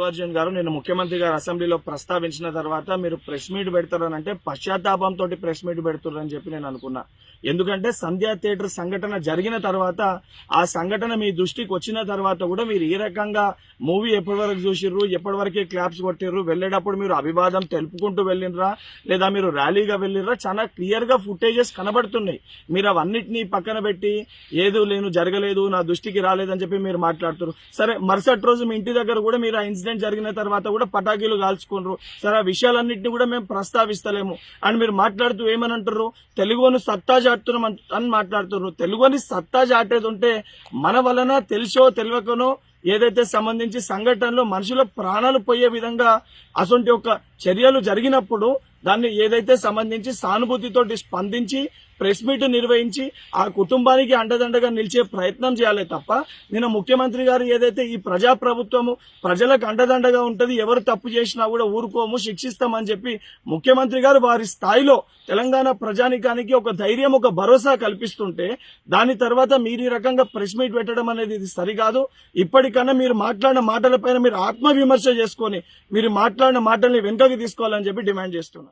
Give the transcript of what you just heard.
అర్జున్ గారు నిన్న ముఖ్యమంత్రి గారు అసెంబ్లీలో ప్రస్తావించిన తర్వాత మీరు ప్రెస్ మీట్ పెడతారనంటే పశ్చాత్తాపంతో ప్రెస్ మీట్ పెడుతున్నారని చెప్పి నేను అనుకున్నా. ఎందుకంటే సంధ్యా థియేటర్ సంఘటన జరిగిన తర్వాత ఆ సంఘటన మీ దృష్టికి వచ్చిన తర్వాత కూడా మీరు ఈ రకంగా మూవీ ఎప్పటి వరకు చూసిర్రు, ఎప్పటి వరకే క్లాప్స్ కొట్టిర్రు, వెళ్లేటప్పుడు మీరు అభివాదం తెలుపుకుంటూ వెళ్ళినరా లేదా మీరు ర్యాలీగా వెళ్ళినరా, చాలా క్లియర్ గా ఫుటేజెస్ కనబడుతున్నాయి. మీరు అవన్నిటినీ పక్కన పెట్టి ఏదో నేను జరగలేదు, నా దృష్టికి రాలేదని చెప్పి మీరు మాట్లాడుతున్నారు. సరే, మరుసటి రోజు మీ ఇంటి దగ్గర కూడా మీరు ఆ ఇన్సిడెంట్ జరిగిన తర్వాత కూడా పటాకీలు కాల్చుకున్నారు. సరే, ఆ విషయాలన్నింటినీ కూడా మేము ప్రస్తావిస్తలేము అని మీరు మాట్లాడుతూ ఏమని అంటారు, తెలుగును సత్తా చాటుతున్నాం అని మాట్లాడుతున్నారు. తెలుగుని సత్తా చాటేది ఉంటే మన వలన తెలిసో తెలియకనో ఏదైతే సంబంధించి సంఘటనలో మనుషుల ప్రాణాలు పోయే విధంగా అసొంటి ఒక చర్యలు జరిగినప్పుడు దాన్ని ఏదైతే సంబంధించి సానుభూతితోటి స్పందించి ప్రెస్ మీట్ నిర్వహించి ఆ కుటుంబానికి అండదండగా నిలిచే ప్రయత్నం చేయాలి తప్ప నిన్న ముఖ్యమంత్రి గారు ఏదైతే ఈ ప్రజాప్రభుత్వము ప్రజలకు అండదండగా ఉంటది, ఎవరు తప్పు చేసినా కూడా ఊరుకోము, శిక్షిస్తామని చెప్పి ముఖ్యమంత్రి గారు వారి స్థాయిలో తెలంగాణ ప్రజానికానికి ఒక ధైర్యం, ఒక భరోసా కల్పిస్తుంటే దాని తర్వాత మీరు ఈ రకంగా ప్రెస్ మీట్ పెట్టడం అనేది ఇది సరికాదు. ఇప్పటికన్నా మీరు మాట్లాడిన మాటలపైన మీరు ఆత్మవిమర్శ చేసుకొని మీరు మాట్లాడిన మాటల్ని వెనుకకి తీసుకోవాలని చెప్పి డిమాండ్ చేస్తున్నారు.